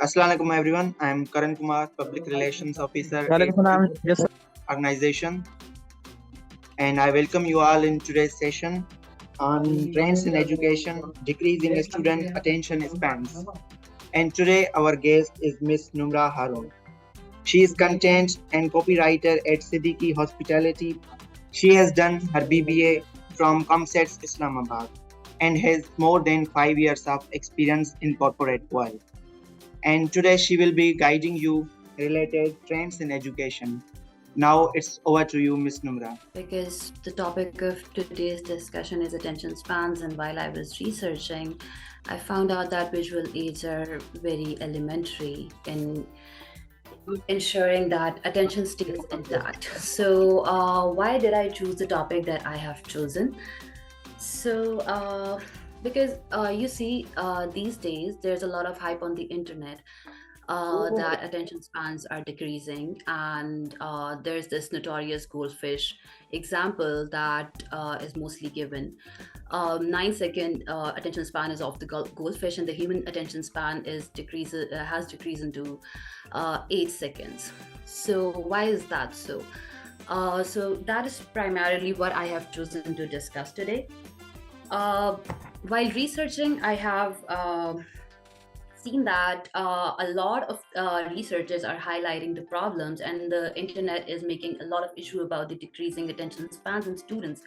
Assalamualaikum everyone. I am Karan Kumar, Public Relations Officer at Walaikum salam. Yes, sir. organization, and I welcome you all in today's session on trends in education, decrease in student attention spans. And today our guest is Miss Numra Harun. She is content and copywriter at Siddiqui Hospitality. She has done her BBA from Comsets Islamabad and has more than 5 years of experience in corporate world. And today she will be guiding you related trends in education. Now it's over to you, Miss Numra. Because the topic of today's discussion is attention spans, and while I was researching, I found out that visual aids are very elementary in ensuring that attention stays intact. So, why did I choose the topic that I have chosen? Because you see, these days there's a lot of hype on the internet that attention spans are decreasing, and there's this notorious goldfish example that is mostly given. 9 second attention span is of the goldfish, and the human attention span has decreased into 8 seconds. So why is that so? So that is primarily what I have chosen to discuss today. While researching, I have seen that a lot of researchers are highlighting the problems, and the internet is making a lot of issue about the decreasing attention spans in students,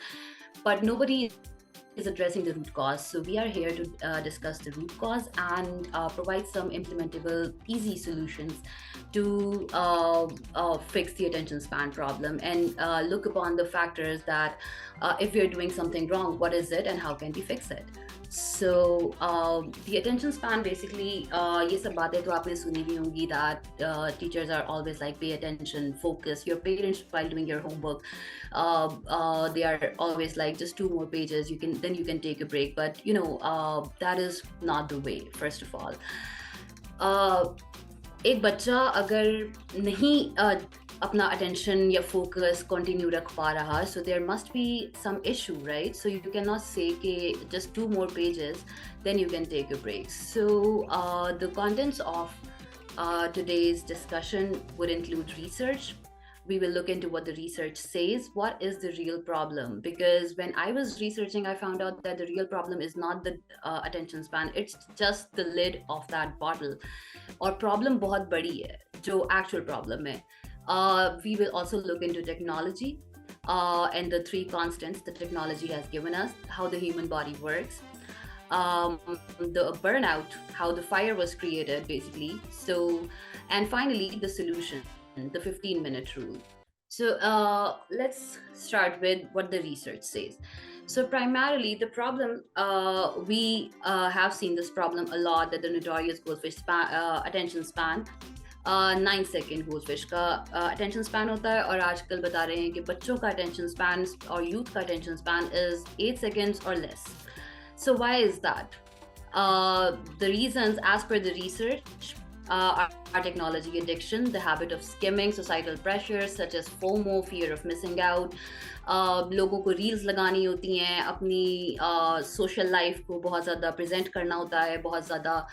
but nobody is addressing the root cause. So we are here to discuss the root cause and provide some implementable, easy solutions to fix the attention span problem, and look upon the factors that if we're doing something wrong, what is it and how can we fix it. So the attention span basically, ये सब बातें तो आपने सुनी भी होंगी that teachers are always like pay attention, focus. Your parents while doing your homework, they are always like just 2 more pages. You can take a break. But that is not the way. First of all, एक बच्चा अगर नहीं अपना attention या focus continue रख पा रहा, so there must be some issue, right? So you cannot say कि just 2 more pages, then you can take a break. So the contents of today's discussion would include research. We will look into what the research says. What is the real problem? Because when I was researching, I found out that the real problem is not the attention span. It's just the lid of that bottle. और problem बहुत बड़ी है, जो actual problem है. We will also look into technology and the 3 constants the technology has given us, how the human body works, the burnout, how the fire was created basically. So, and finally the solution, the 15-minute rule. So let's start with what the research says. So primarily the problem, we have seen this problem a lot, that the notorious goldfish attention span, 9 second goldfish का attention span होता है, और आजकल बता रहे हैं कि बच्चों का अटेंशन स्पैन और यूथ का attention span is 8 seconds or less. So why is that? The reasons as per the research are technology addiction, the habit of skimming, societal pressures such as FOMO, fear of missing out. लोगों को reels लगानी होती हैं, अपनी social life को बहुत ज़्यादा present करना होता है, बहुत ज़्यादा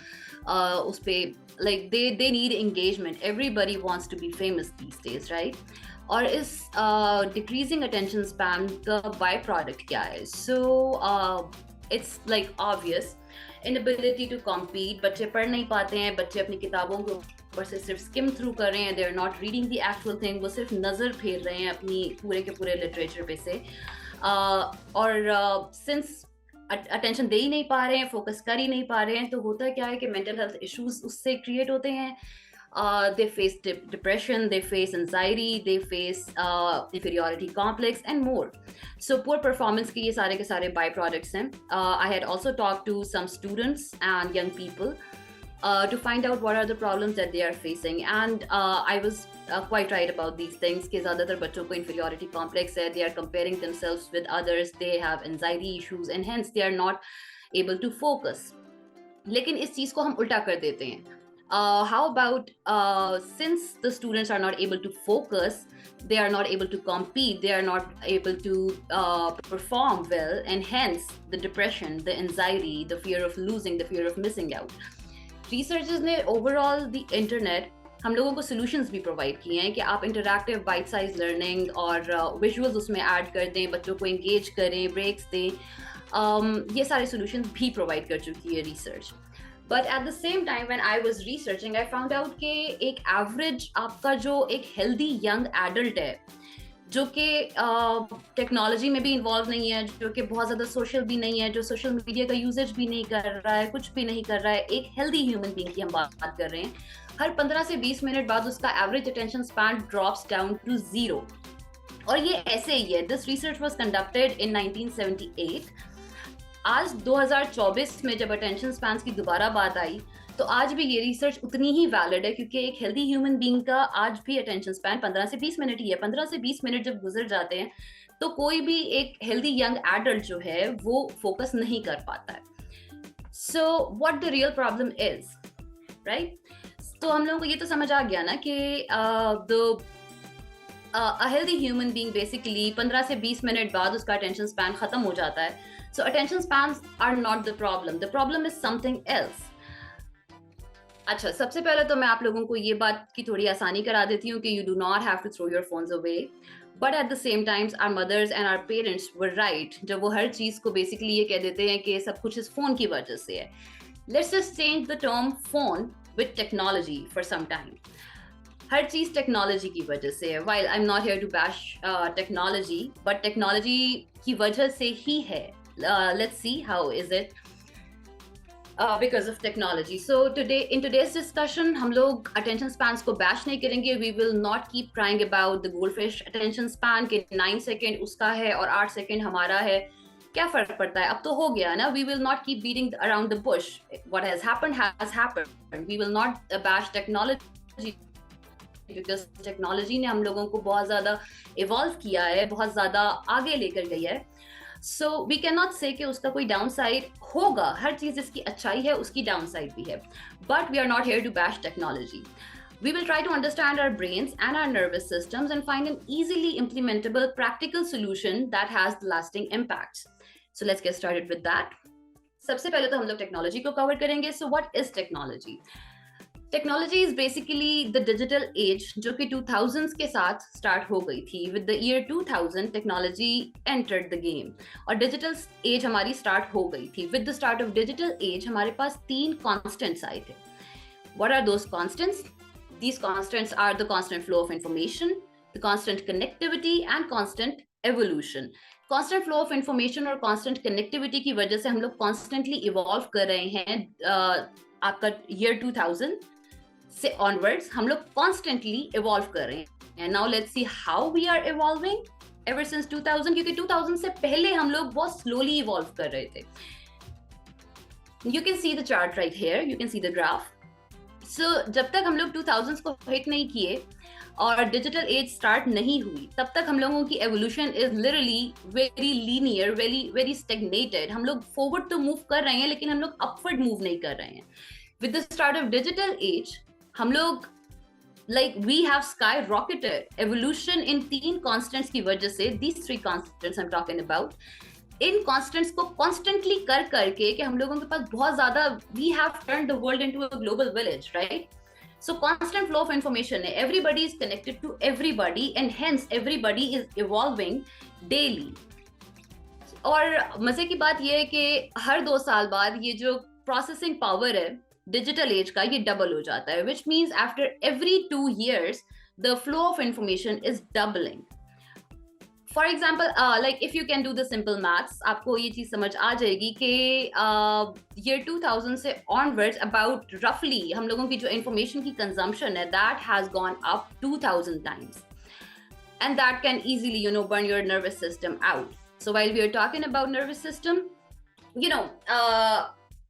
उस पर like they need engagement. Everybody wants to be famous these days, right? और इस decreasing attention span का by product क्या है? So it's like obvious, inability to compete. बच्चे पढ़ नहीं पाते हैं, बच्चे अपनी किताबों के ऊपर से सिर्फ स्किम थ्रू कर रहे हैं, they are not reading the actual thing, वो सिर्फ नज़र फेर रहे हैं अपनी पूरे के पूरे लिटरेचर पे से, और since अटेंशन दे ही नहीं पा रहे हैं, फोकस कर ही नहीं पा रहे हैं, तो होता क्या है कि मेंटल हेल्थ इश्यूज उससे क्रिएट होते हैं. They face depression, they face anxiety, they face inferiority complex and more. So poor performance के ये सारे के सारे by products हैं. I had also talked to some students and young people to find out what are the problems that they are facing, and I was quite right about these things कि ज़्यादातर बच्चों को inferiority complex है, they are comparing themselves with others, they have anxiety issues and hence they are not able to focus. लेकिन इस चीज़ को हम उल्टा कर देते हैं. how about since the students are not able to focus, they are not able to compete, they are not able to perform well, and hence the depression, the anxiety, the fear of losing, the fear of missing out. Researchers ने overall the internet हम लोगों को solutions भी provide किए हैं कि आप interactive bite size learning और visuals उसमें add कर दें, बच्चों को engage करें, breaks दें, ये सारे solutions भी provide कर चुकी है research. But at the same time, when I was researching, I found out कि एक average आपका जो एक healthy young adult है, जो कि टेक्नोलॉजी में भी इन्वॉल्व नहीं है, जो कि बहुत ज़्यादा सोशल भी नहीं है, जो सोशल मीडिया का यूजेज भी नहीं कर रहा है, कुछ भी नहीं कर रहा है, एक हेल्दी ह्यूमन बीइंग की हम बात कर रहे हैं, हर 15 से 20 मिनट बाद उसका average attention span drops down to 0. और ये ऐसे ही है. This research was conducted in 1978. आज 2024 में जब अटेंशन स्पैन्स की दोबारा बात आई, तो आज भी ये रिसर्च उतनी ही वैलिड है, क्योंकि एक हेल्दी ह्यूमन बीइंग का आज भी अटेंशन स्पैन 15 से 20 मिनट ही है. 15 से 20 मिनट जब गुजर जाते हैं तो कोई भी एक हेल्दी यंग एडल्ट जो है वो फोकस नहीं कर पाता है. So what the real problem is, right? तो हम लोगों को ये तो समझ आ गया ना कि a healthy human being basically 15 से 20 मिनट बाद उसका attention span खत्म हो जाता है. So attention spans are not the problem. The problem is something else. अच्छा, सबसे पहले तो मैं आप लोगों को ये बात की थोड़ी आसानी करा देती हूँ कि you do not have to throw your phones away. But at the same time, our mothers and our parents were right जब वो हर चीज़ को basically ये कह देते हैं कि सब कुछ इस phone की वजह से है. Let's just change the term phone with technology for some time. Her cheese technology की वजह से है. While I'm not here to bash technology, but technology की वजह से ही है. Let's see how is it because of technology. So in today's discussion, हम लोग attention spans को bash नहीं करेंगे. We will not keep crying about the goldfish attention span कि 9 second उसका है और 8 second हमारा है. क्या फर्क पड़ता है, अब तो हो गया ना. We will not keep beating around the bush. What has happened. We will not bash technology because technology ने हम लोगों को बहुत ज़्यादा इवॉल्व किया है, बहुत ज़्यादा आगे लेकर गई है. सो वी कैन नॉट से कि उसका कोई डाउन साइड होगा. हर चीज़ इसकी अच्छाई है, उसकी डाउन साइड भी है. But we are not here to bash technology. We will try to understand our brains and our nervous systems and find an easily implementable practical solution that has lasting impacts. So let's get started with that. सबसे पहले तो हम लोग technology को cover करेंगे. So what is technology? Technology is basically the digital age जो कि 2000s के साथ स्टार्ट हो गई थी. With the year 2000 technology entered the game और डिजिटल एज हमारी स्टार्ट हो गई थी. With the start of digital age हमारे पास 3 कॉन्स्टेंट्स आए थे. What are those constants? These constants are the constant flow of information, the constant connectivity and constant evolution. Constant flow of information और constant connectivity की वजह से हम लोग कॉन्स्टेंटली इवॉल्व कर रहे हैं. आपका ईयर 2000 से ऑनवर्ड्स हम लोग कॉन्स्टेंटली इवॉल्व कर रहे हैं. Now let's see how we are evolving ever since 2000, क्योंकि 2000 से पहले हम लोग बहुत स्लोली इवॉल्व कर रहे थे. You can see the chart right here, you can see the graph. So जब तक हम लोग 2000s को हिट नहीं किए और डिजिटल एज स्टार्ट नहीं हुई, तब तक हम लोगों की evolution is literally very linear, very स्टेगनेटेड. हम लोग फॉरवर्ड तो मूव कर रहे हैं लेकिन हम लोग अपवर्ड मूव नहीं कर रहे हैं. With the start of digital as हम लोग we have skyrocketed evolution in 3 constants की वजह से. These 3 constants I'm talking about. In constants को constantly कर करके कि हम लोगों के पास बहुत ज़्यादा we have turned the world into a global village, right? So constant flow of information है. Everybody is connected to everybody and hence everybody is evolving daily. और मजे की बात ये है कि हर 2 साल बाद ये जो processing power है डिजिटल एज का, ये डबल हो जाता है. Which means after every 2 years the flow of information is doubling. For example like if you can do the simple maths, आपको ये चीज समझ आ जाएगी कि ईयर 2000 से ऑनवर्ड्स अबाउट रफली हम लोगों की जो इंफॉर्मेशन की कंजम्पशन है that has gone up 2000 times and that can easily burn your nervous system out. So while we are talking about nervous system,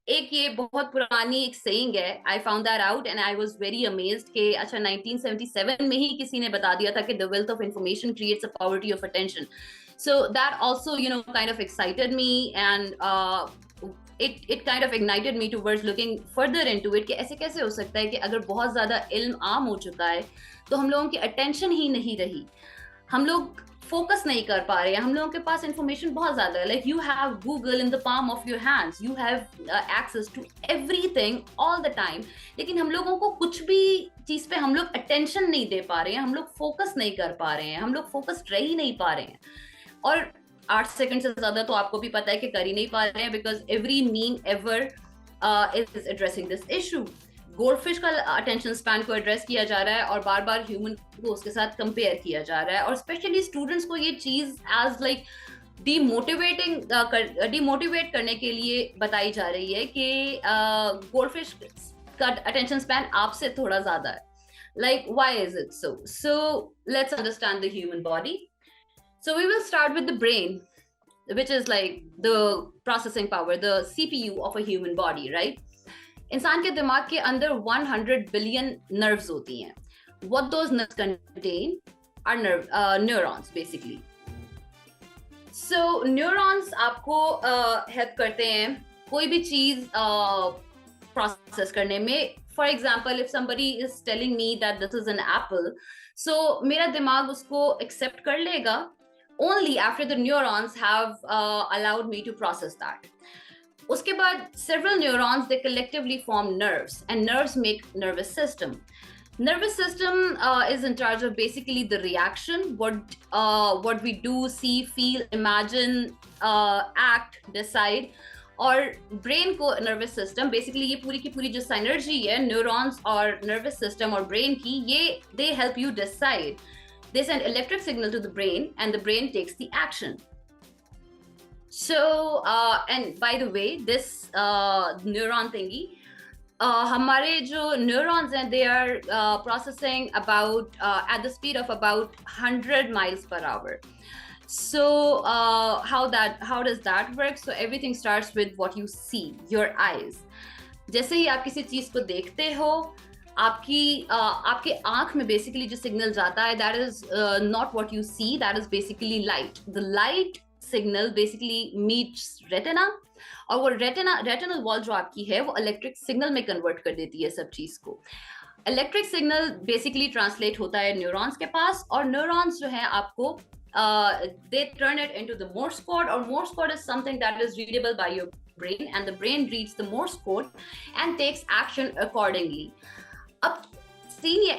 एक ये बहुत पुरानी एक saying है. I found that out and I was very amazed कि अच्छा 1977 में ही किसी ने बता दिया था कि the wealth of information creates a poverty of attention. So that also kind of excited me and it kind of ignited me towards looking further into it कि ऐसे कैसे हो सकता है कि अगर बहुत ज़्यादा इल्म आम हो चुका है तो हम लोगों की अटेंशन ही नहीं रही, हम लोग फोकस नहीं कर पा रहे हैं, हम लोगों के पास इंफॉर्मेशन बहुत ज्यादा है, like you have Google in the palm of your hands, you have access to everything all the time, लेकिन हम लोगों को कुछ भी चीज पे हम लोग अटेंशन नहीं दे पा रहे हैं, हम लोग फोकस नहीं कर पा रहे हैं, हम लोग फोकस्ड रह ही नहीं पा रहे हैं। और 8 सेकंड से ज्यादा तो आपको भी पता है कि कर ही नहीं पा रहे हैं, because every meme ever is addressing this issue. Goldfish का अटेंशन स्पैन को एड्रेस किया जा रहा है और बार बार ह्यूमन को उसके साथ कंपेयर किया जा रहा है, और स्पेशली स्टूडेंट्स को ये चीज एज लाइक डिमोटिवेट करने के लिए बताई जा रही है कि गोल्डफिश का अटेंशन स्पैन आपसे थोड़ा ज्यादा है। Like, why is it so? So let's understand the human body. So we will start with the brain, which is like the processing power, the CPU of a human body, right? इंसान के दिमाग के अंदर 100 billion nerves होती हैं। What those nerves contain are neurons basically. So neurons आपको help करते हैं कोई भी चीज प्रोसेस करने में। For example, if somebody is telling me that this is an apple, so मेरा दिमाग उसको accept कर लेगा only after the neurons have allowed me to process that. उसके बाद several neurons, they collectively form nerves, and nerves make nervous system. Nervous system is in charge of basically the reaction, what we do, see, feel, imagine, act, decide. और brain को nervous system basically ये पूरी की पूरी जो synergy है neurons और nervous system और ब्रेन की, ये they help you decide, they send electric signal to the brain and the brain takes the action. So and by the way this neuron thingy, हमारे जो न्यूरॉन्स हैं they are processing about at the speed of about 100 miles per hour. So how does that work? So everything starts with what you see, your eyes. जैसे ही आप किसी चीज को देखते हो, आपके आंख में बेसिकली जो सिग्नल जाता है, that is not what you see, that is basically light. The light signal basically meets retina, और वो retinal wall जो आपकी है वो इलेक्ट्रिक सिग्नल में कन्वर्ट कर देती है सब चीज को। इलेक्ट्रिक सिग्नल बेसिकली ट्रांसलेट होता है न्यूरॉन्स के पास, और न्यूरॉन्स जो है आपको they turn it into the Morse code, or Morse code is something that is readable by your brain, and the brain reads the Morse code and takes action accordingly. अब scene ये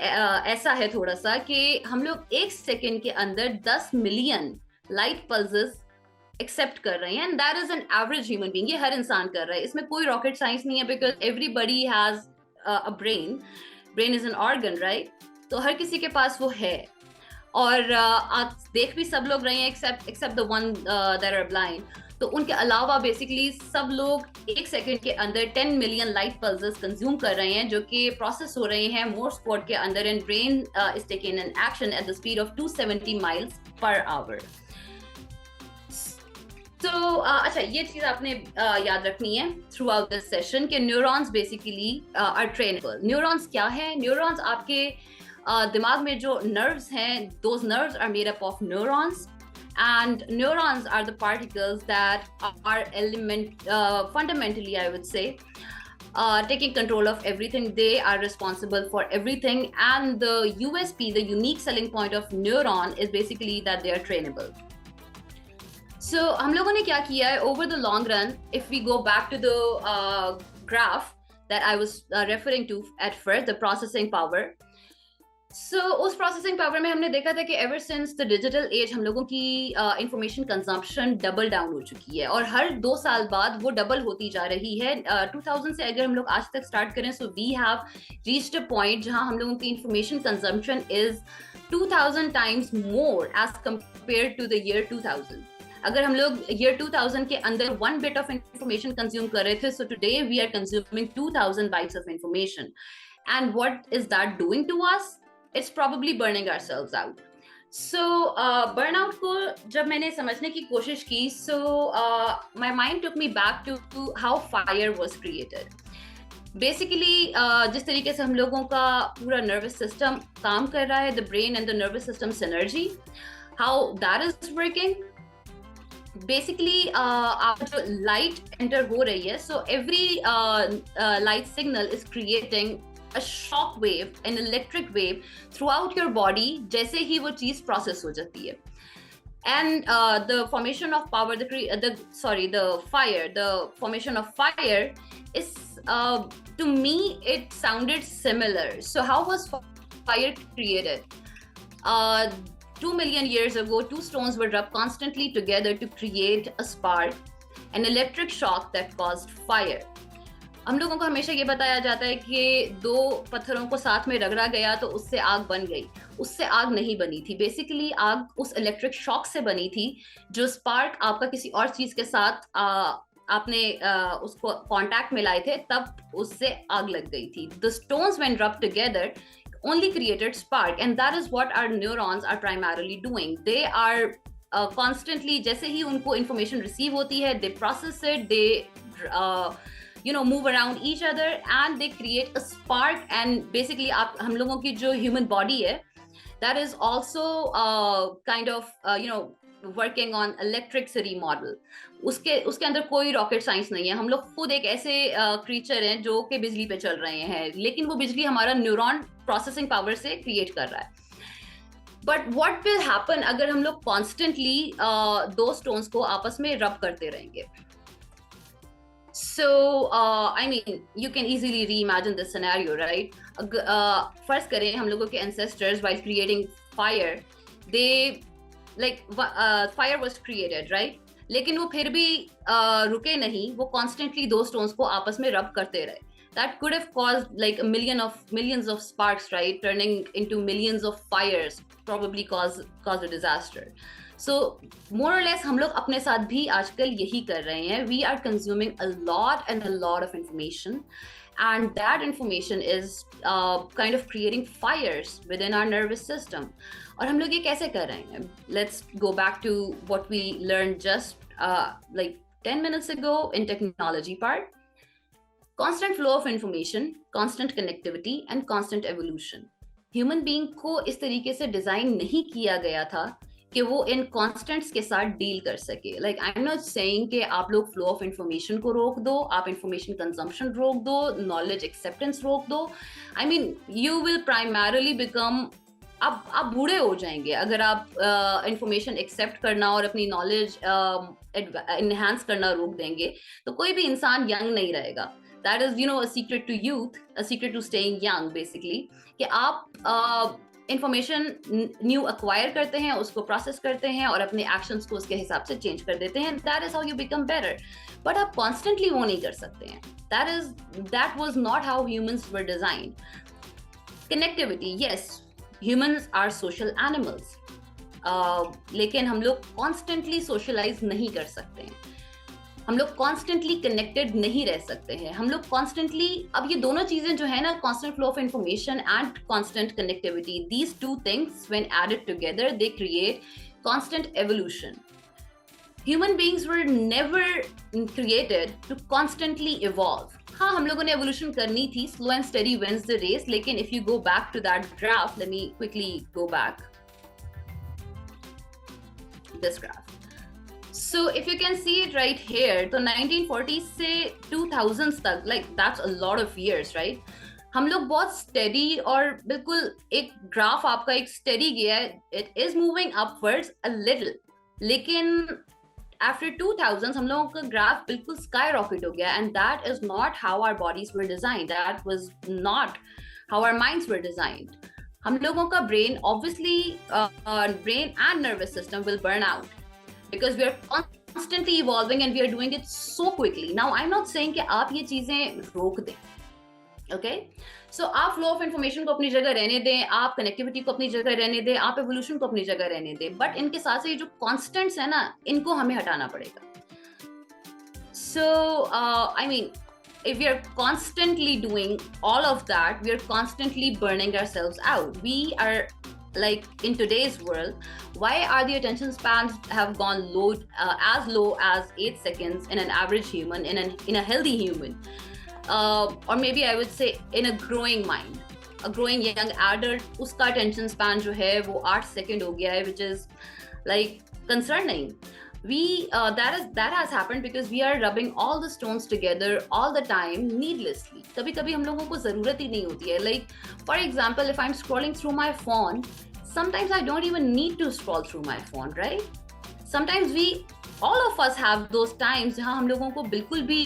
ऐसा है थोड़ा सा कि हम लोग 1 सेकेंड के अंदर 10 मिलियन लाइट पल्सेस एक्सेप्ट कर रहे हैं, and that is an average human being. ये हर इंसान कर रहा है, इसमें कोई रॉकेट साइंस नहीं है, because everybody has a brain is an organ, right? तो हर किसी के पास वो है, और आप देख भी सब लोग रहे हैं except the one that are blind. तो उनके अलावा बेसिकली सब लोग 1 सेकेंड के अंदर 10 मिलियन लाइट पल्सेस कंज्यूम कर रहे हैं, जो कि प्रोसेस हो रहे हैं मोर्स कोड के अंदर, and brain is taking an action at the speed of 270 miles per hour. तो अच्छा, ये चीज आपने याद रखनी है थ्रू आउट दिस सेशन कि neurons basically are trainable. Neurons क्या है? न्यूरॉन्स आपके दिमाग में जो नर्व्स हैं, those nerves are made up of neurons, and neurons are the particles that are fundamentally, I would say, taking control of everything. They are responsible for everything, and the USP, the unique selling point of neuron, is basically that they are trainable. So हम लोगों ने क्या किया है over the long run, if we go back to the graph that I was referring to at first, the processing power. So उस processing power में हमने देखा था कि ever since the digital as हम लोगों की इंफॉर्मेशन कंजम्पशन डबल डाउन हो चुकी है, और हर 2 साल बाद वो डबल होती जा रही है। 2000 से अगर हम लोग आज तक स्टार्ट करें, so we have reached a point जहां हम लोगों की information consumption is 2000 times more as compared to the year 2000। अगर हम लोग ईयर 2000 के अंदर 1 bit ऑफ इंफॉर्मेशन कंज्यूम कर रहे थे, so today we are consuming 2000 bytes of information, and what is that doing to us? It's probably burning ourselves out. So burnout को जब मैंने समझने की कोशिश की, so my mind took me back to how fire was created. Basically जिस तरीके से हम लोगों का पूरा nervous system काम कर रहा है, the brain and the nervous system synergy, how that is working. basically आप जो light enter हो रही है, so every light signal is creating a shock wave, an electric wave throughout your body जैसे ही वो चीज process हो जाती है. And the formation of power, the formation of fire is, to me, it sounded similar. So how was fire created? uh, 2 million years ago, two stones were rubbed constantly together to create a spark, an electric shock that caused fire. हम लोगों को हमेशा ये बताया जाता है कि दो पत्थरों को साथ में रगड़ा गया तो उससे आग बन गई. उससे आग नहीं बनी थी. बेसिकली आग उस इलेक्ट्रिक शॉक से बनी थी. जो स्पार्क आपका किसी और चीज के साथ आपने उसको कांटेक्ट में लाए थे, तब उससे आग लग गई थी. The stones when rubbed together only created spark, and that is what our neurons are primarily doing. They are constantly, जैसे ही उनको information receive होती है, they process it, they move around each other and they create a spark. And basically हम लोगों की जो human body है, that is also kind of working on electricity model. उसके अंदर कोई रॉकेट साइंस नहीं है. हम लोग खुद एक ऐसे क्रीचर हैं जो कि बिजली पे चल रहे हैं, लेकिन वो बिजली हमारा न्यूरॉन प्रोसेसिंग पावर से क्रिएट कर रहा है. बट व्हाट विल हैपन अगर हम लोग कॉन्स्टेंटली दो स्टोन्स को आपस में रब करते रहेंगे? So, I mean, you can easily reimagine this scenario, right? First करें, हम लोगों के ancestors, while creating fire, they fire was created, right? लेकिन वो फिर भी रुके नहीं. वो constantly दो stones को आपस में rub करते रहे. That could have caused like millions of sparks, right? Turning into millions of fires, probably caused a disaster. So more or less हम लोग अपने साथ भी आजकल यही कर रहे हैं. We are consuming a lot of information, and that information is kind of creating fires within our nervous system. और हम लोग ये कैसे कर रहे हैं? Let's go back to what we learned just like 10 minutes ago in technology part. Constant flow of information, constant connectivity and constant evolution. Human being को इस तरीके से डिजाइन नहीं किया गया था कि वो इन कॉन्स्टेंट्स के साथ डील कर सके. Like I am not saying कि आप लोग फ्लो ऑफ इंफॉर्मेशन को रोक दो, आप इंफॉर्मेशन कंजम्पशन रोक दो, नॉलेज एक्सेप्टेंस रोक दो. I mean you will primarily become, आप बूढ़े हो जाएंगे अगर आप इंफॉर्मेशन एक्सेप्ट करना और अपनी नॉलेज एनहांस करना रोक देंगे. तो कोई भी इंसान यंग नहीं रहेगा. That is, a secret to youth, a secret to staying young, basically. कि आप information new acquire करते हैं, उसको process करते हैं और अपने actions को उसके हिसाब से change कर देते हैं. That is how you become better. But आप constantly वो नहीं कर सकते हैं. That was not how humans were designed. Connectivity, yes, humans are social animals. लेकिन हम लोग constantly socialize नहीं कर सकते हैं. हम लोग कॉन्स्टेंटली कनेक्टेड नहीं रह सकते हैं. हम लोग कॉन्स्टेंटली, अब ये दोनों चीजें जो है ना, constant flow of information and constant connectivity, these two things when added together they create constant evolution. Human beings were never created to constantly evolve. हाँ, हम लोगों ने एवोल्यूशन करनी थी, slow and steady wins the race. लेकिन if you go back to that graph, let me quickly go back this graph. So if you can see it right here, तो 1940s से 2000s तक, like that's a lot of years, right? हम लोग बहुत steady और बिल्कुल एक graph आपका एक steady गया है. It is moving upwards a little. लेकिन after 2000s हम लोगों का ग्राफ बिल्कुल skyrocket हो गया, and that is not how our bodies were designed. That was not how our minds were designed. हम लोगों का brain, obviously, brain and nervous system will burn out. Because we are constantly evolving and we are doing it so quickly. Now, I'm not saying कि आप ये चीजें रोक दें, okay? So आप flow of information को अपनी जगह रहने दें, आप connectivity को अपनी जगह रहने दें, आप evolution को अपनी जगह रहने दें, but इनके साथ से ये जो constants है ना, इनको हमें हटाना पड़ेगा. So, I mean, if we are constantly doing all of that, we are constantly burning ourselves out. We are, like, in today's world, why are the attention spans have gone low, as low as 8 seconds in an average human, in a healthy human, or maybe I would say in a growing mind, a growing young adult, uska attention span jo hai wo 8 second ho gaya hai, which is like concerning. that has happened because we are rubbing all the stones together all the time needlessly. कभी कभी हम लोगों को जरूरत ही नहीं होती है. Like for example, if I'm scrolling through my phone, sometimes I don't even need to scroll through my phone, right? Sometimes all of us have those times जहाँ हम लोगों को बिल्कुल भी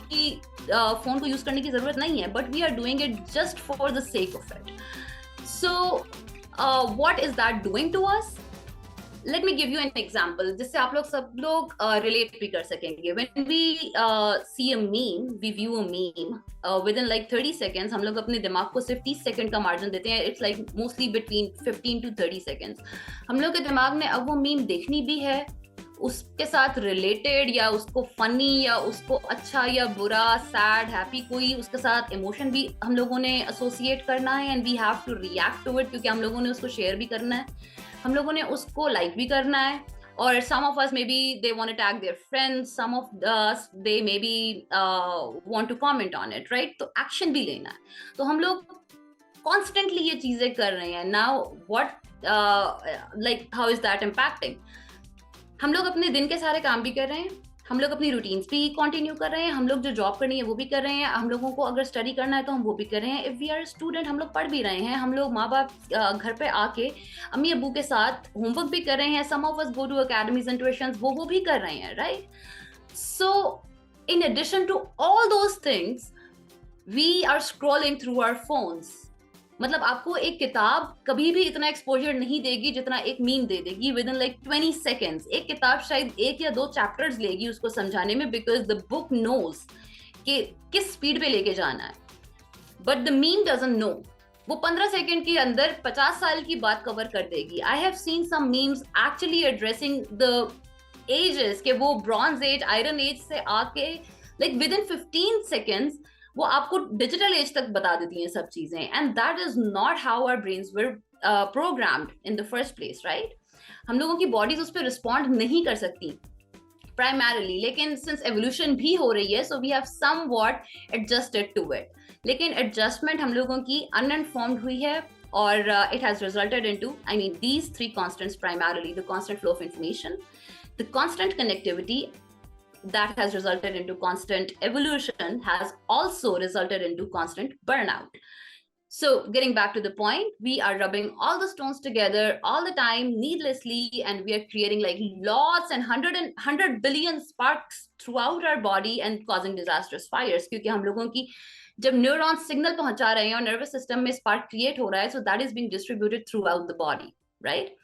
फोन को यूज करने की जरूरत नहीं है, but we are doing it just for the sake of it. So what is that doing to us? Let me give you an example जिससे आप लोग सब लोग relate भी कर सकेंगे. When we see a meme, we view a meme within like 30 seconds, हम लोग अपने दिमाग को सिर्फ 30 सेकंड का मार्जिन देते हैं. It's like mostly between 15 to 30 seconds. हम लोग के दिमाग ने अब वो मीम देखनी भी है, उसके साथ रिलेटेड या उसको फनी या उसको अच्छा या बुरा, सैड, हैप्पी, कोई उसके साथ इमोशन भी हम लोगों ने एसोसिएट करना है, and we have to react to it क्योंकि हम लोगों ने उसको शेयर भी करना है, हम लोगों ने उसको लाइक भी करना है. और some of us maybe they want to tag their friends, some of us they maybe want to comment on it, right? तो एक्शन भी लेना है. तो हम लोग कॉन्स्टेंटली ये चीजें कर रहे हैं. Now what like how is that impacting? हम लोग अपने दिन के सारे काम भी कर रहे हैं, हम लोग अपनी रूटीन्स भी कंटिन्यू कर रहे हैं, हम लोग जो जॉब करनी है वो भी कर रहे हैं, हम लोगों को अगर स्टडी करना है तो हम वो भी कर रहे हैं. इफ वी आर स्टूडेंट, हम लोग पढ़ भी रहे हैं, हम लोग माँ बाप घर पे आके अम्मी अब्बू के साथ होमवर्क भी कर रहे हैं. Some of us go to academies and tuitions, वो भी कर रहे हैं, right? So in addition to all those things, we are scrolling through our phones. मतलब आपको एक किताब कभी भी इतना एक्सपोजर नहीं देगी जितना एक मीम दे देगी विद इन लाइक 20 सेकेंड्स. एक किताब शायद 1 या 2 चैप्टर्स लेगी उसको समझाने में, बिकॉज द बुक नोज कि किस स्पीड पे लेके जाना है, but the meme doesn't know. वो 15 सेकेंड के अंदर 50 साल की बात कवर कर देगी. I have seen some memes actually addressing the ages के वो ब्रॉन्ज एज, आयरन एज से आके लाइक विद इन 15 सेकेंड्स वो आपको डिजिटल एज तक बता देती हैं सब चीजें. And that is not how our brains were programmed in the first place, right? हम लोगों की बॉडीज उस पर रिस्पॉन्ड नहीं कर सकती प्राइमरली, लेकिन सिंस एवोल्यूशन भी हो रही है, so we have somewhat adjusted to it. लेकिन एडजस्टमेंट हम लोगों की अनइन्फॉर्म्ड हुई है, और it has resulted into, I mean, these 3 constants primarily: the constant flow of information, the constant connectivity that has resulted into constant evolution, has also resulted into constant burnout. So getting back to the point, we are rubbing all the stones together all the time needlessly, and we are creating like lots and 100 billion sparks throughout our body and causing disastrous fires. क्योंकि हम लोगों की जब neurons signal पहुंचा रहे हैं और nervous system में स्पार्क क्रिएट हो रहा है, so that is being distributed throughout the body, right?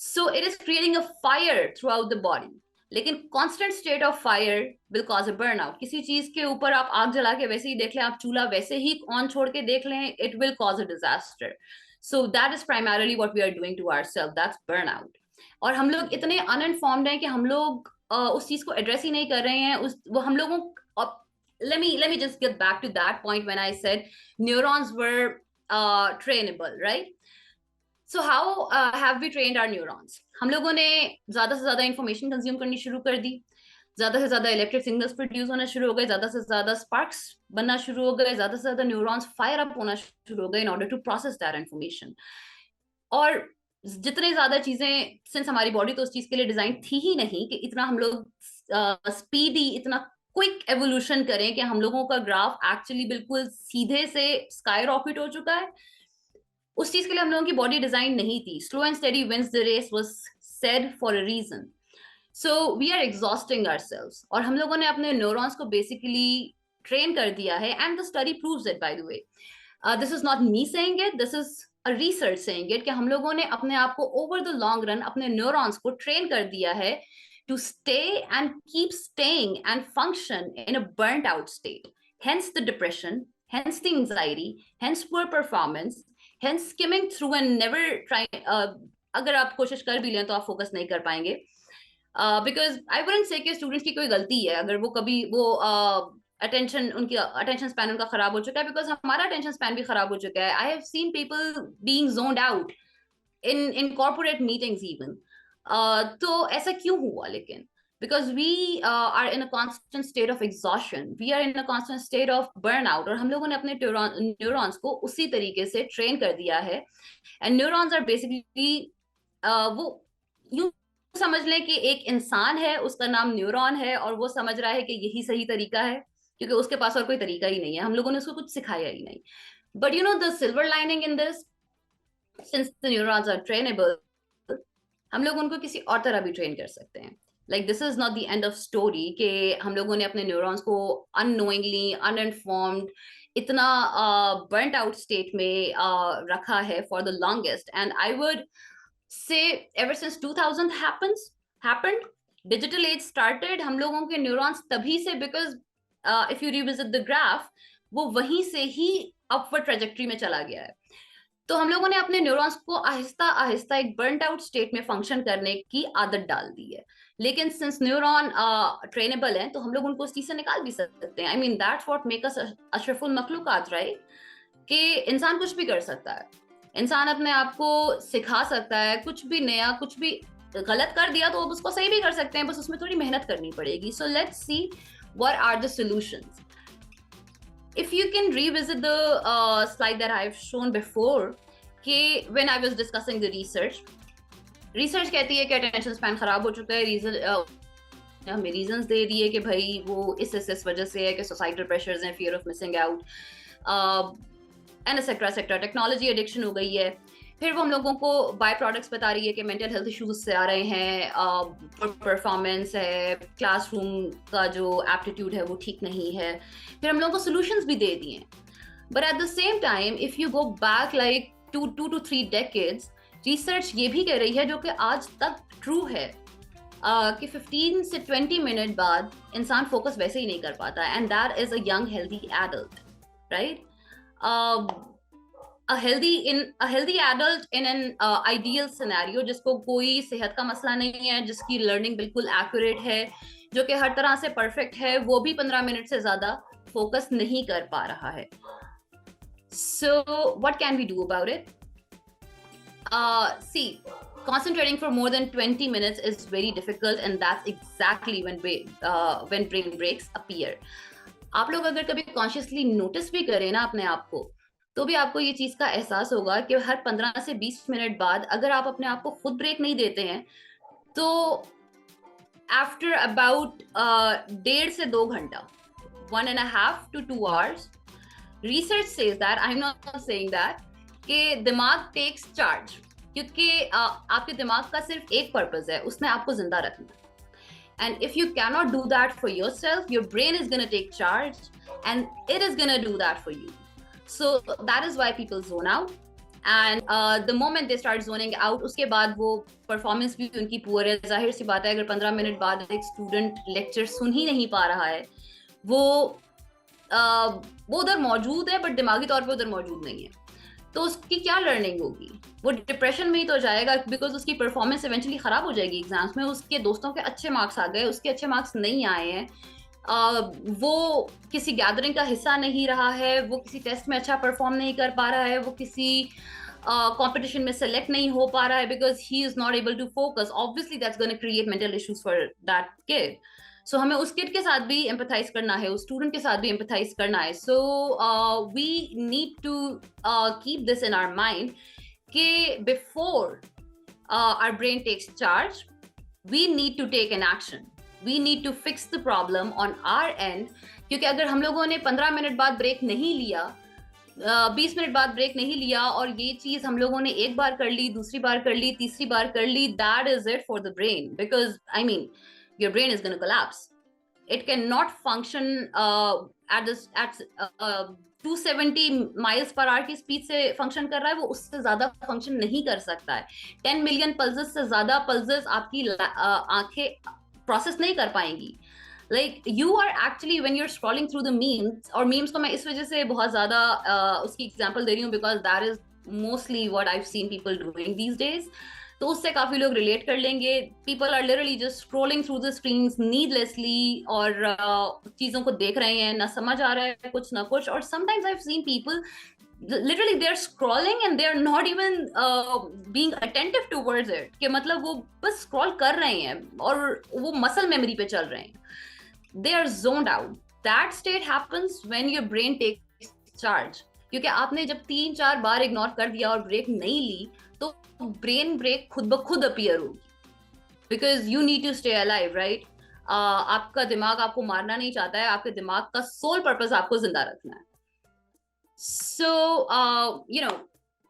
So it is creating a fire throughout the body. लेकिन constant state of fire will cause a burnout. किसी चीज के ऊपर आप आग जला के वैसे ही देख लें, आप चूल्हा वैसे ही ऑन छोड़ के देख लें, it will cause a disaster. So that is primarily what we are doing to ourself, that's burnout. और हम लोग इतने अनइन्फॉर्म्ड हैं कि हम लोग उस चीज को एड्रेस ही नहीं कर रहे हैं. वो हम लोगों let me just get back to that point when I said neurons were trainable, right? So how have we trained our neurons? हम लोगों ने ज्यादा से ज्यादा इंफॉर्मेशन कंज्यूम करनी शुरू कर दी, ज्यादा से ज्यादा इलेक्ट्रिक सिग्नल्स प्रोड्यूस होना शुरू हो गए, ज्यादा से ज्यादा स्पार्क्स बनना शुरू हो गए, ज्यादा से ज्यादा न्यूरॉन्स फायर अप होना शुरू हो गए in order to process that information. और जितने ज्यादा चीजें, सिंस हमारी बॉडी तो उस चीज के लिए डिजाइन थी ही नहीं कि इतना हम लोग स्पीडी, इतना क्विक एवोल्यूशन करें कि हम लोगों का ग्राफ एक्चुअली बिल्कुल सीधे से स्काई रॉकेट हो चुका है. उस चीज के लिए हम लोगों की बॉडी डिजाइन नहीं थी. Slow and steady wins the race was said for a reason. So we are exhausting ourselves, और हम लोगों ने अपने न्यूरॉन्स को बेसिकली ट्रेन कर दिया है. And the study proves it, bye the way. This is not me saying it, this is a research saying it, कि हम लोगों ने अपने आप को ओवर द लॉन्ग रन अपने न्यूरॉन्स को ट्रेन कर दिया है to stay and keep staying and function in a burnt out state. Hence the depression, hence the anxiety, hence poor performance, hence skimming through and never trying. अगर आप कोशिश कर भी लें तो आप फोकस नहीं कर पाएंगे, because I wouldn't say कि स्टूडेंट्स की कोई गलती है अगर वो कभी वो उनकी अटेंशन स्पैन उनका खराब हो चुका है, बिकॉज हमारा अटेंशन स्पैन भी खराब हो चुका है. आई have seen people being zoned out in corporate meetings even. तो ऐसा क्यों हुआ? लेकिन because we are in a constant state of exhaustion, we are in a constant state of burnout, और हम लोगों ने अपने neurons को उसी तरीके से ट्रेन कर दिया है. and neurons are basically वो यूं समझ लें कि एक इंसान है, उसका नाम न्यूरॉन है, और वो समझ रहा है कि यही सही तरीका है, क्योंकि उसके पास और कोई तरीका ही नहीं है, हम लोगों ने उसको कुछ सिखाया ही नहीं. But you know the silver lining in this, since the neurons are trainable, हम लोग उनको किसी और तरह भी ट्रेन कर सकते हैं. Like this is not the end of story कि हम लोगों ने अपने न्यूरॉन्स को अननोइंगली, अनइन्फॉर्म्ड, इतना बर्nt आउट स्टेट में रखा है for the longest. And I would say ever since 2000 happened, digital age started, हम लोगों के न्यूरॉन्स तभी से, because if you revisit the graph, वो वहीं से ही अपवर्ड ट्रेजेक्ट्री में चला गया है. तो हम लोगों ने अपने न्यूरॉन्स को आहिस्ता आहिस्ता एक बर्nt आउट स्टेट में फंक्शन करने की आदत डाल दी है. लेकिन सिंस न्यूरॉन ट्रेनेबल है, तो हम लोग उनको उस चीज से निकाल भी सकते हैं. I mean that's what make us अशरफुल मखलूकात, राइट? कि इंसान कुछ भी कर सकता है, इंसान अपने आप को सिखा सकता है, कुछ भी नया, कुछ भी गलत कर दिया तो अब उसको सही भी कर सकते हैं, बस उसमें थोड़ी मेहनत करनी पड़ेगी. So let's see what are the solutions. If you can revisit the slide that I've shown before, कि when I was discussing the research कहती है कि attention span खराब हो चुका है. हमें रीजंस दे दिए कि भाई वो इस वजह से है कि societal pressures हैं, fear of missing out, and etcetera etcetera. Technology addiction हो गई है. फिर वो हम लोगों को बाय प्रोडक्ट्स बता रही है कि मेंटल हेल्थ इश्यूज से आ रहे हैं, परफॉर्मेंस है, क्लासरूम का जो एप्टीट्यूड है वो ठीक नहीं है. फिर हम लोगों को सोल्यूशंस भी दे दिए. But at the same time if you go back like 2 to 3 decades, research ये भी कह रही है, जो कि आज तक ट्रू है, कि 15 से 20 मिनट बाद इंसान फोकस वैसे ही नहीं कर पाता. And that is a young healthy adult, right? a healthy adult in an ideal scenario, जिसको कोई सेहत का मसला नहीं है, जिसकी लर्निंग बिल्कुल एक्यूरेट है, जो कि हर तरह से परफेक्ट है, वो भी 15 मिनट से ज्यादा फोकस नहीं कर पा रहा है. So what can we do about it? See, concentrating for more than 20 minutes is very difficult, and that's exactly when brain breaks appear. आप लोग अगर कभी कॉन्शियसली नोटिस भी करें ना अपने आप को, तो भी आपको ये चीज का एहसास होगा कि हर 15 से 20 मिनट बाद अगर आप अपने आप को खुद ब्रेक नहीं देते हैं, तो आफ्टर अबाउट 1.5 से 2 घंटा, 1.5 to 2 hours, research says that, I am not saying that, कि दिमाग टेक्स चार्ज. क्योंकि आपके दिमाग का सिर्फ एक पर्पस है, उसने आपको जिंदा रखना. And if you cannot do that for yourself, your brain is going to take charge and it is going to do that for you. So that is why people zone out. And the moment they start zoning out, उसके बाद वो performance भी उनकी poor है. जाहिर सी बात है, अगर 15 मिनट बाद एक student lecture सुन ही नहीं पा रहा है, वो उधर मौजूद है बट दिमागी तौर पे उधर मौजूद नहीं है, तो उसकी क्या लर्निंग होगी? वो डिप्रेशन में ही तो जाएगा, बिकॉज उसकी परफॉर्मेंस इवेंचुअली खराब हो जाएगी एग्जाम्स में. उसके दोस्तों के अच्छे मार्क्स आ गए, उसके अच्छे मार्क्स नहीं आए हैं, वो किसी गैदरिंग का हिस्सा नहीं रहा है, वो किसी टेस्ट में अच्छा परफॉर्म नहीं कर पा रहा है, वो किसी कंपटीशन में सेलेक्ट नहीं हो पा रहा है, because he is not able to focus. Obviously that's gonna create mental issues for that kid. So हमें उस किड के साथ भी एम्पैथाइज करना है, उस स्टूडेंट के साथ भी एम्पैथाइज करना है. So we need to keep this in our mind कि before our brain takes charge, we need to take an action. We need to fix the problem on our end. क्योंकि अगर हम लोगों ने 15 मिनट बाद break नहीं लिया, 20 minute बाद ब्रेक नहीं लिया, और ये चीज हम लोगों ने एक बार कर ली, दूसरी बार कर ली, तीसरी बार कर ली, that is it for the brain. Because I mean your brain is going to collapse. It cannot function at 270 miles per hour की स्पीड से फंक्शन कर रहा है, वो उससे ज्यादा फंक्शन नहीं कर सकता है. 10 मिलियन पल्सेस से ज्यादा पल्सेस आपकी आंखें प्रोसेस नहीं कर पाएंगी. Like you are actually, when you're scrolling through the memes, और memes को मैं इस वजह से बहुत ज्यादा उसकी एग्जांपल दे रही हूँ, because that is mostly what I've seen people doing these days. तो उससे काफी लोग रिलेट कर लेंगे. People are literally just scrolling through the screens needlessly, और चीजों को देख रहे हैं, ना समझ आ रहा है कुछ ना कुछ. और sometimes I have seen people literally they are scrolling and they are not even being attentive towards it, कि मतलब वो बस स्क्रॉल कर रहे हैं और वो मसल मेमोरी पे चल रहे हैं. They are zoned out. That state happens when your brain takes charge. क्योंकि आपने जब 3-4 बार इग्नोर कर दिया और ब्रेक नहीं ली, तो ब्रेन ब्रेक खुद ब खुद अपीयर होगी. because you need to stay alive, right? आपका दिमाग आपको मारना नहीं चाहता है, आपके दिमाग का सोल पर्पस आपको जिंदा रखना है. So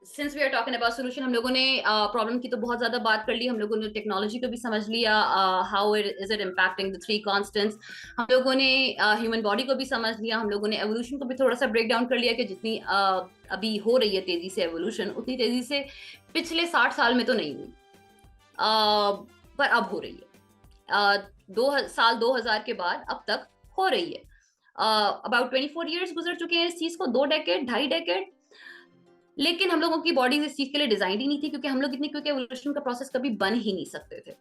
since we are talking about solution, हम लोगों ने प्रॉब्लम की तो बहुत ज्यादा बात कर ली, हम लोगों ने टेक्नोलॉजी को भी समझ लिया, how is it impacting the 3 constants, हम लोगों ने ह्यूमन बॉडी को भी समझ लिया, हम लोगों ने एवोल्यूशन को भी थोड़ा सा ब्रेक डाउन कर लिया कि जितनी अभी हो रही है तेजी से एवोल्यूशन, उतनी तेजी से पिछले 60 साल में तो नहीं हुई, पर अब हो रही है. साल 2000 के बाद अब तक हो रही है. अबाउट 24 years गुजर चुके हैं इस चीज को, 2 डेकेड, 2.5 डेकेड. लेकिन हम लोगों की बॉडीज इस चीज के लिए डिजाइन ही नहीं थी, क्योंकि हम लोग इतनी क्विक एवोल्यूशन का प्रोसेस कभी बन ही नहीं सकते थे.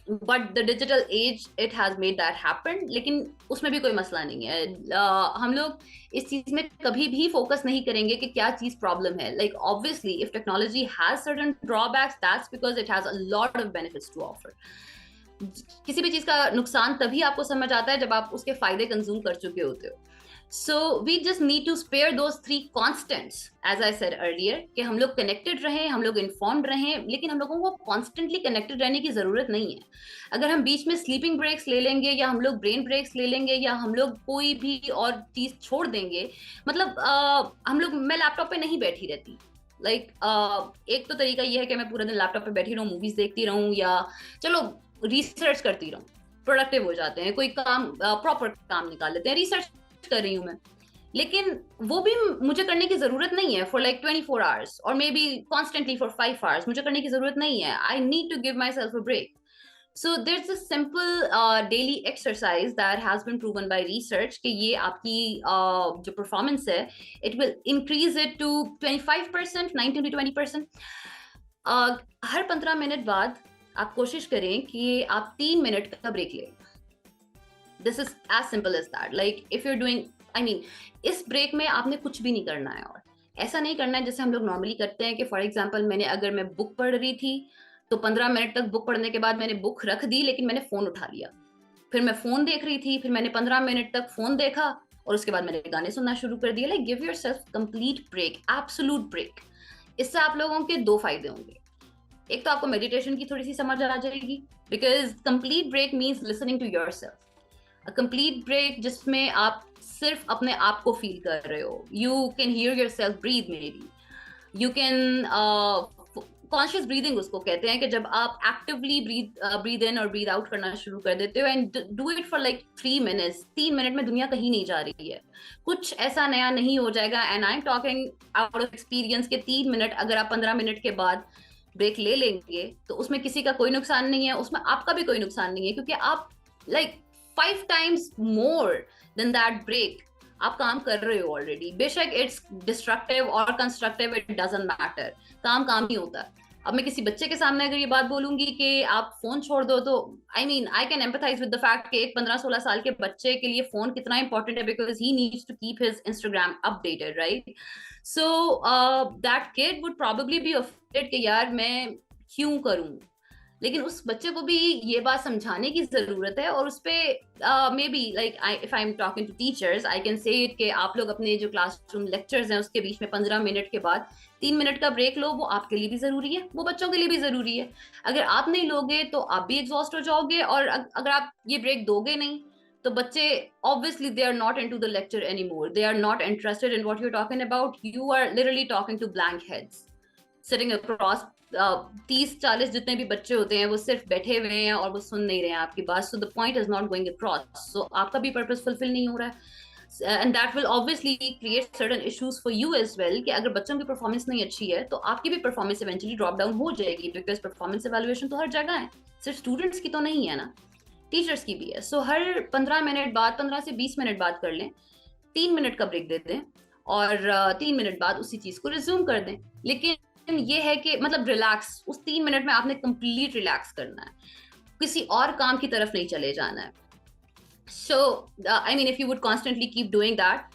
But the digital as it has made that happen. लेकिन उसमें भी कोई मसला नहीं है. हम लोग इस चीज में कभी भी फोकस नहीं करेंगे कि क्या चीज प्रॉब्लम है. Like obviously if technology has certain drawbacks, that's because it has a lot of benefits to offer. किसी भी चीज का नुकसान तभी आपको समझ आता है जब आप उसके फायदे कंज्यूम कर चुके होते हो. So we just need to spare those 3 constants, as I said earlier, कि हम लोग connected रहें, हम लोग informed रहें, लेकिन हम लोगों को constantly connected रहने की जरूरत नहीं है. अगर हम बीच में sleeping breaks ले लेंगे, या हम लोग brain breaks ले लेंगे, या हम लोग कोई भी और चीज छोड़ देंगे, मतलब मैं लैपटॉप पे नहीं बैठी रहती. एक तो तरीका ये है कि मैं पूरा दिन लैपटॉप पे बैठी रहूं, मूवीज देखती रहूं, या चलो रिसर्च करती रहूं, प्रोडक्टिव हो जाते हैं, कोई काम प्रॉपर काम निकाल लेते हैं, रिसर्च कर रही हूं मैं. लेकिन वो भी मुझे करने की जरूरत नहीं है फॉर 24 hours और maybe constantly for 5 hours. मुझे करने की जरूरत नहीं है. I need to give myself a break. So there's a simple daily exercise that has been proven by research कि ये आपकी जो performance है, it will increase it to 25%, 19 to 20%. Her 15 minute बाद आप कोशिश करें कि आप 3 मिनट का ब्रेक लें. This is as simple as that. Like if you're doing, इस ब्रेक में आपने कुछ भी नहीं करना है, और ऐसा नहीं करना है जैसे हम लोग नॉर्मली करते हैं कि फॉर एग्जाम्पल अगर मैं बुक पढ़ रही थी तो 15 मिनट तक बुक पढ़ने के बाद मैंने बुक रख दी, लेकिन मैंने फोन उठा लिया. फिर मैं फोन देख रही थी, फिर मैंने 15 मिनट तक फोन देखा, और उसके बाद मैंने गाने सुनना शुरू कर दिया. Like give yourself complete break, absolute break. इससे आप लोगों के 2 फायदे होंगे. एक तो आपको मेडिटेशन की थोड़ी सी समझ आ जाएगी, because complete break means listening to yourself. A complete break जिसमें आप सिर्फ अपने आप को फील कर रहे हो. You can hear yourself breathe, maybe you can conscious breathing उसको कहते हैं, कि जब आप एक्टिवली ब्रीद इन और ब्रीद आउट करना शुरू कर देते हो, and do it for 3 minutes. 3 minute में दुनिया कहीं नहीं जा रही है, कुछ ऐसा नया नहीं हो जाएगा. And I am talking out of experience के 3 मिनट अगर आप 15 मिनट के बाद ब्रेक ले लेंगे तो उसमें किसी का कोई नुकसान नहीं है, उसमें आपका भी कोई नुकसान नहीं है, क्योंकि आप 5 times more than that break आप काम कर रहे हो ऑलरेडी. बेशक इट्स डिस्ट्रक्टिव और कंस्ट्रक्टिव, इट डजंट मैटर, काम ही होता है. अब मैं किसी बच्चे के सामने अगर ये बात बोलूंगी कि आप फोन छोड़ दो, तो I can empathise with the fact कि एक 15-16 साल के बच्चे के लिए फोन कितना इंपॉर्टेंट है, because he needs to keep his Instagram updated, right? So that kid would probably be affected कि यार मैं क्यों करूं. लेकिन उस बच्चे को भी ये बात समझाने की जरूरत है, और उस पे maybe if I am talking to teachers, I can say it कि आप लोग अपने जो क्लासरूम लेक्चर्स हैं उसके बीच में 15 मिनट के बाद 3 मिनट का ब्रेक लो. वो आपके लिए भी जरूरी है, वो बच्चों के लिए भी जरूरी है. अगर आप नहीं लोगे तो आप भी एग्जॉस्ट हो जाओगे, और अगर आप ये ब्रेक दोगे नहीं तो बच्चे obviously they are not into the lecture anymore, they are not interested in what you are talking about. You are literally talking to blank heads sitting across. 30-40 जितने भी बच्चे होते हैं वो सिर्फ बैठे हुए हैं और वो सुन नहीं रहे हैं आपकी बात. So the point is not going across. So आपका भी पर्पस फुलफिल नहीं हो रहा है, and that will obviously create certain issues for you as well. कि अगर बच्चों की परफॉर्मेंस नहीं अच्छी है तो आपकी भी परफॉर्मेंस इवेंचुअली ड्रॉप डाउन हो जाएगी, बिकॉज परफॉर्मेंस इवैल्यूएशन तो हर जगह है, सिर्फ स्टूडेंट्स की तो नहीं है ना, टीचर्स की भी है. सो हर 15 मिनट बाद, 15 से 20 मिनट बाद कर लें, 3 मिनट का ब्रेक दे दें, और 3 मिनट बाद उसी चीज को रिज्यूम कर दें. लेकिन ये है कि मतलब रिलैक्स, उस 3 मिनट में आपने कंप्लीट रिलैक्स करना है, किसी और काम की तरफ नहीं चले जाना है. सो if you would constantly keep doing that,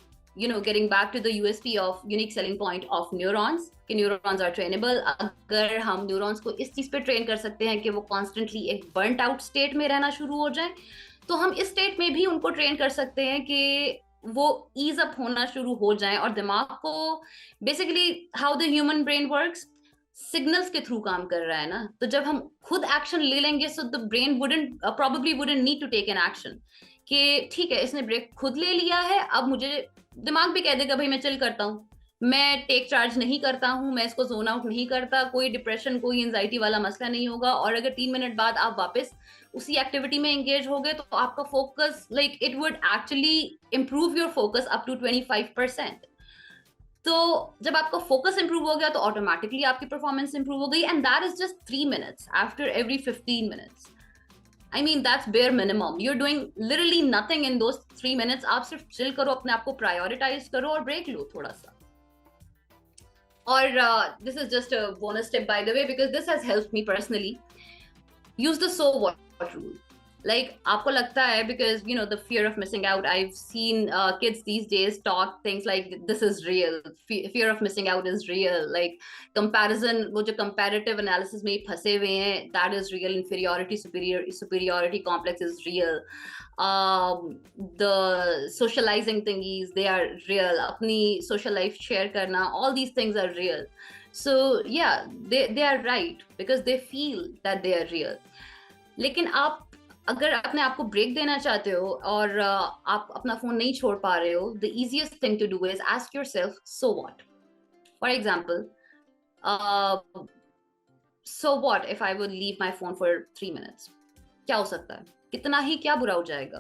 getting back to the USP of unique selling point of neurons, कि neurons are trainable. अगर हम neurons को इस चीज पे ट्रेन कर सकते हैं कि वो constantly एक burnt out state में रहना शुरू हो जाए, तो हम इस स्टेट में भी उनको ट्रेन कर सकते हैं कि वो ईज अप होना शुरू हो जाए, और दिमाग को basically how the human brain works, signals के थ्रू काम कर रहा है ना, तो जब हम खुद एक्शन ले लेंगे so the brain wouldn't need to take an action कि ठीक है इसने ब्रेक खुद ले लिया है, अब मुझे दिमाग भी कह देगा भाई मैं चिल करता हूँ, मैं टेक चार्ज नहीं करता हूँ, मैं इसको जोन आउट नहीं करता, कोई डिप्रेशन कोई एंजाइटी वाला मसला नहीं होगा। और अगर 3 मिनट बाद आप वापस उसी एक्टिविटी में एंगेज हो गए तो आपका focus like it would actually improve your focus up to 25%। तो जब आपका फोकस इंप्रूव हो गया तो ऑटोमेटिकली आपकी परफॉर्मेंस इंप्रूव हो गई, and that is just 3 minutes after every 15 minutes। I mean, that's bare minimum. You're doing literally nothing in those 3 minutes. आप सिर्फ चिल करो, अपने आप को प्रायोरिटाइज करो और ब्रेक लो थोड़ा सा। और this is just a bonus tip by the way, because this has helped me personally. Use the so what rule. Like आपको लगता है because you know the fear of missing out. I've seen kids these days talk things like this is real. Fear of missing out is real. Like comparison, वो जो comparative analysis में फंसे हुए हैं, that is real. Superiority complex is real. The socializing thingies, they are real. अपनी social life share करना, all these things are real. So yeah, they are right because they feel that they are real. लेकिन आप अगर अपने आप को break देना चाहते हो और आप अपना फोन नहीं छोड़ पा रहे हो, the easiest thing to do is ask yourself so what. For example, so what if I would leave my phone for 3 minutes? क्या हो सकता है? कितना ही क्या बुरा हो जाएगा?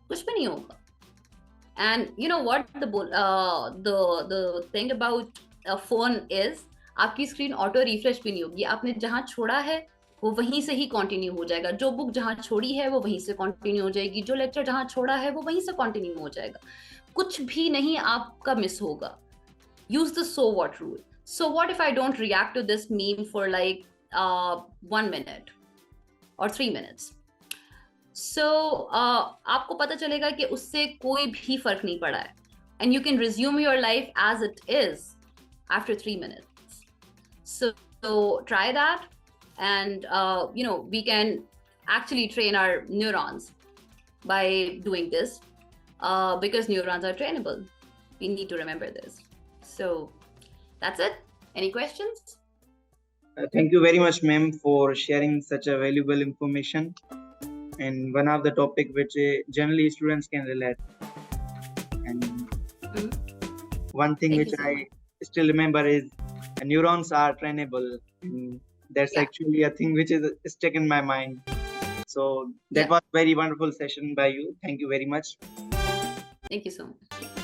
कुछ भी नहीं होगा। And you know what the thing about phone is, आपकी स्क्रीन ऑटो रिफ्रेश भी नहीं होगी। आपने जहां छोड़ा है वो वहीं से ही कंटिन्यू हो जाएगा। जो बुक जहां छोड़ी है वो वहीं से कंटिन्यू हो जाएगी, जो लेक्चर जहां छोड़ा है वो वहीं से कंटिन्यू हो जाएगा। कुछ भी नहीं आपका मिस होगा। Use the so what rule. So what if I don't react to this meme for like 1 minute और 3 minutes? सो आपको पता चलेगा कि उससे कोई भी फर्क नहीं पड़ा है, and you can resume your life as it is after 3 minutes. So try that. And you know, we can actually train our neurons by doing this because neurons are trainable. We need to remember this. So that's it. Any questions? Thank you very much, ma'am, for sharing such a valuable information and one of the topic which generally students can relate. And one thing Thank which you so I still remember is neurons are trainable. That's Yeah. actually a thing which is stuck in my mind. So that Yeah. was very wonderful session by you. Thank you very much. Thank you so much.